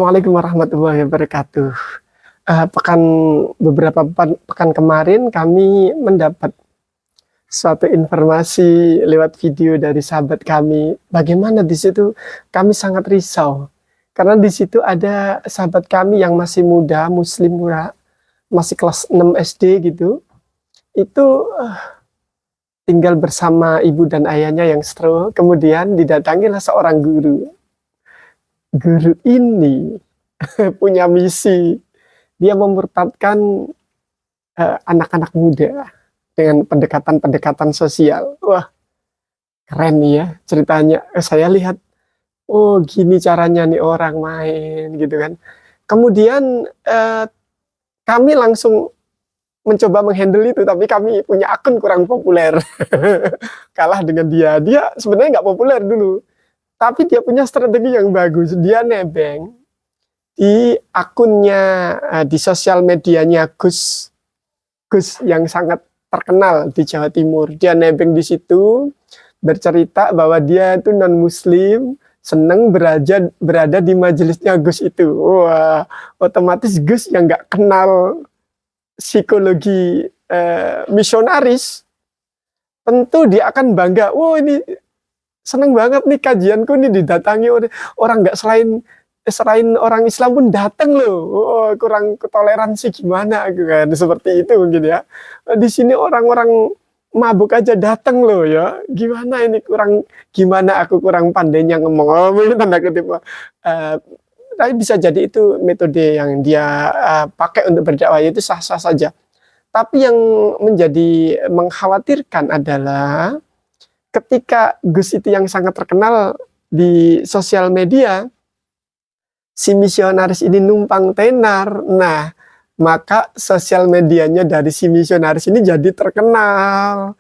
Assalamualaikum warahmatullahi wabarakatuh. Beberapa pekan kemarin kami mendapat suatu informasi lewat video dari sahabat kami. Bagaimana di situ kami sangat risau. Karena di situ ada sahabat kami yang masih muda, muslim pula, masih kelas 6 SD gitu. Itu tinggal bersama ibu dan ayahnya yang stroke. Kemudian didatangilah seorang guru. Guru ini punya misi, dia memurtadkan anak-anak muda dengan pendekatan-pendekatan sosial. Wah, keren nih ya ceritanya. Saya lihat, oh gini caranya nih orang main gitu kan. Kemudian kami langsung mencoba menghandle itu, tapi kami punya akun kurang populer. Kalah dengan dia. Dia sebenarnya nggak populer dulu, tapi dia punya strategi yang bagus. Dia nebeng di akunnya, di sosial medianya Gus yang sangat terkenal di Jawa Timur. Dia nebeng di situ, bercerita bahwa dia itu non muslim, seneng berada di majelisnya Gus itu. Wah, otomatis Gus yang nggak kenal psikologi misionaris, tentu dia akan bangga. Oh, ini seneng banget nih kajianku nih didatangi oleh orang nggak selain orang Islam pun datang loh. Oh, kurang toleransi gimana kan, seperti itu mungkin ya. Di sini orang-orang mabuk aja datang loh ya. Gimana ini gimana aku kurang pandainya ngomong. Oh, tanda kutip. Tapi bisa jadi itu metode yang dia pakai untuk berdakwah, itu sah-sah saja. Tapi yang menjadi mengkhawatirkan adalah ketika Gus itu yang sangat terkenal di sosial media, si misionaris ini numpang tenar. Nah, maka sosial medianya dari si misionaris ini jadi terkenal.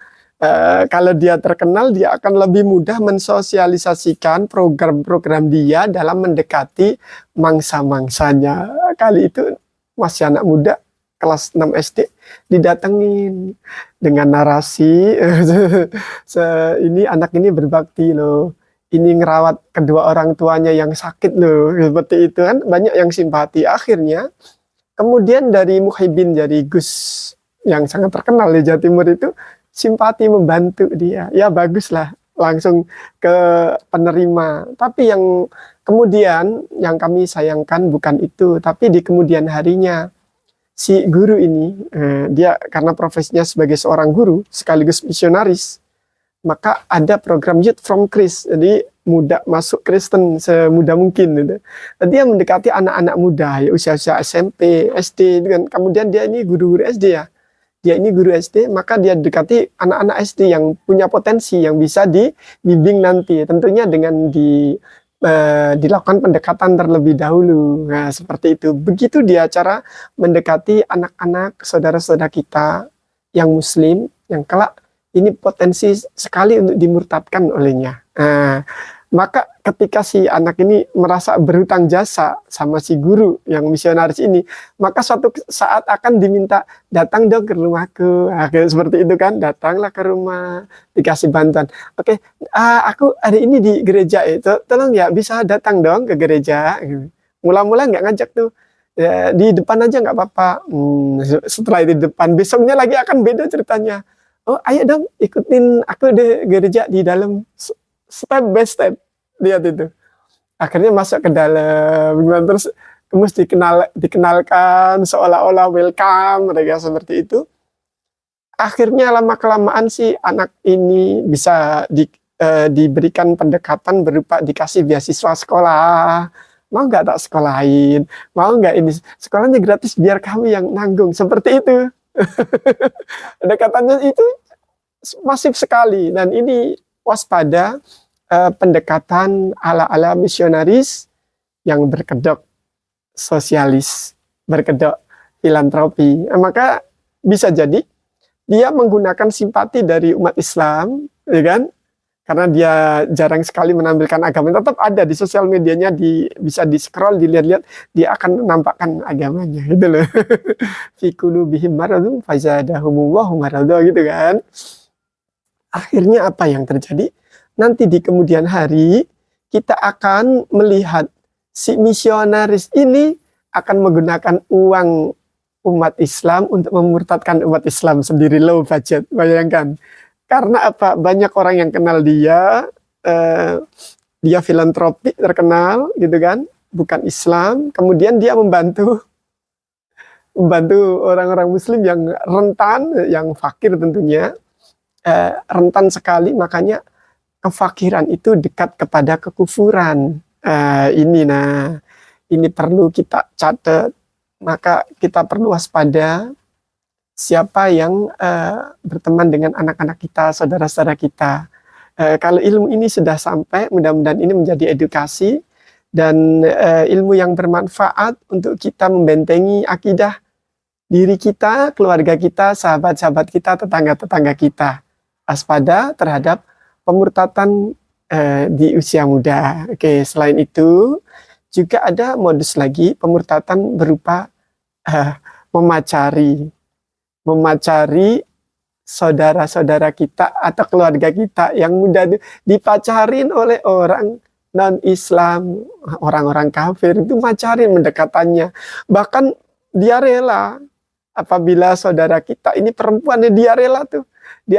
Kalau dia terkenal, dia akan lebih mudah mensosialisasikan program-program dia dalam mendekati mangsa-mangsanya. Kali itu masih anak muda, kelas 6 SD, didatengin dengan narasi ini anak ini berbakti loh, ini ngerawat kedua orang tuanya yang sakit loh, seperti itu kan, banyak yang simpati. Akhirnya kemudian dari Muhyiddin, dari Gus yang sangat terkenal di Jawa Timur itu simpati membantu dia, ya baguslah, langsung ke penerima. Tapi yang kemudian yang kami sayangkan bukan itu, tapi di kemudian harinya si guru ini, dia karena profesinya sebagai seorang guru sekaligus misionaris, maka ada program Youth from Christ, jadi muda masuk Kristen semudah mungkin gitu. Dia mendekati anak-anak muda ya, usia-usia SMP, SD, dengan kemudian dia ini guru-guru SD ya. Dia ini guru SD, maka dia dekati anak-anak SD yang punya potensi, yang bisa dibimbing nanti, tentunya dengan dilakukan pendekatan terlebih dahulu. Nah, seperti itu. Begitu dia cara mendekati anak-anak saudara-saudara kita yang muslim, yang kelak ini potensi sekali untuk dimurtadkan olehnya. Nah, maka ketika si anak ini merasa berhutang jasa sama si guru yang misionaris ini, maka suatu saat akan diminta, datang dong ke rumahku. Nah, seperti itu kan, datanglah ke rumah, dikasih bantuan. Oke, aku hari ini di gereja itu, tolong ya bisa datang dong ke gereja. Mula-mula nggak ngajak tuh, ya, di depan aja nggak apa-apa. Setelah di depan, besoknya lagi akan beda ceritanya. Oh, ayo dong ikutin aku di gereja di dalam, step by step. Lihat itu. Akhirnya masuk ke dalam, terus dikenalkan seolah-olah welcome, mereka seperti itu. Akhirnya lama-kelamaan si anak ini bisa diberikan pendekatan berupa dikasih beasiswa sekolah. Mau nggak tak sekolahin? Mau nggak ini sekolahnya gratis biar kami yang nanggung, seperti itu. Pendekatannya itu masif sekali, dan ini waspada pendekatan ala-ala misionaris yang berkedok sosialis, berkedok filantropi. Maka bisa jadi dia menggunakan simpati dari umat Islam, ya kan? Karena dia jarang sekali menampilkan agama, tetap ada di sosial medianya, bisa di scroll, dilihat-lihat, dia akan menampakkan agamanya, gitu loh. Fi qulubihim maradun fazadahumullahu marada, gitu kan. Akhirnya apa yang terjadi? Nanti di kemudian hari kita akan melihat si misionaris ini akan menggunakan uang umat Islam untuk memurtadkan umat Islam sendiri. Low budget, bayangkan. Karena apa? Banyak orang yang kenal dia, dia filantropi terkenal gitu kan, bukan Islam. Kemudian dia membantu orang-orang Muslim yang rentan, yang fakir tentunya, rentan sekali. Makanya kefakiran itu dekat kepada kekufuran. Ini perlu kita catat. Maka kita perlu waspada siapa yang berteman dengan anak-anak kita, saudara-saudara kita. Kalau ilmu ini sudah sampai, mudah-mudahan ini menjadi edukasi dan ilmu yang bermanfaat untuk kita membentengi akidah diri kita, keluarga kita, sahabat-sahabat kita, tetangga-tetangga kita. Waspada terhadap pemurtatan di usia muda. Oke, selain itu juga ada modus lagi pemurtatan berupa memacari saudara-saudara kita atau keluarga kita yang muda dipacarin oleh orang non-Islam, orang-orang kafir itu macarin mendekatannya. Bahkan dia rela apabila saudara kita ini perempuannya, dia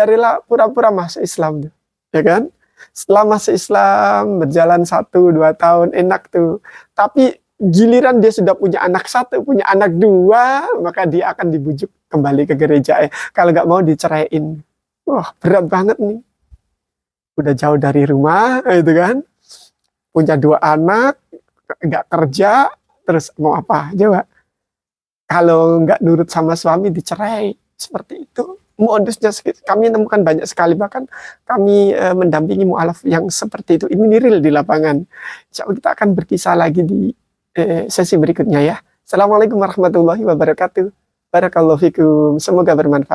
rela pura-pura masuk Islam tuh, ya kan? Setelah masuk Islam berjalan 1-2 tahun enak tuh, tapi giliran dia sudah punya anak 1, punya anak 2, maka dia akan dibujuk kembali ke gereja. Kalau nggak mau diceraiin. Wah, berat banget nih. Udah jauh dari rumah, itu kan. Punya 2 anak, nggak kerja, terus mau apa? Coba. Kalau nggak nurut sama suami dicerai. Seperti itu. Modusnya kami nemukan banyak sekali, bahkan kami mendampingi mu'alaf yang seperti itu. Ini real di lapangan. Insya Allah kita akan berkisah lagi di sesi berikutnya ya. Assalamualaikum warahmatullahi wabarakatuh. Barakallahu fikum. Semoga bermanfaat.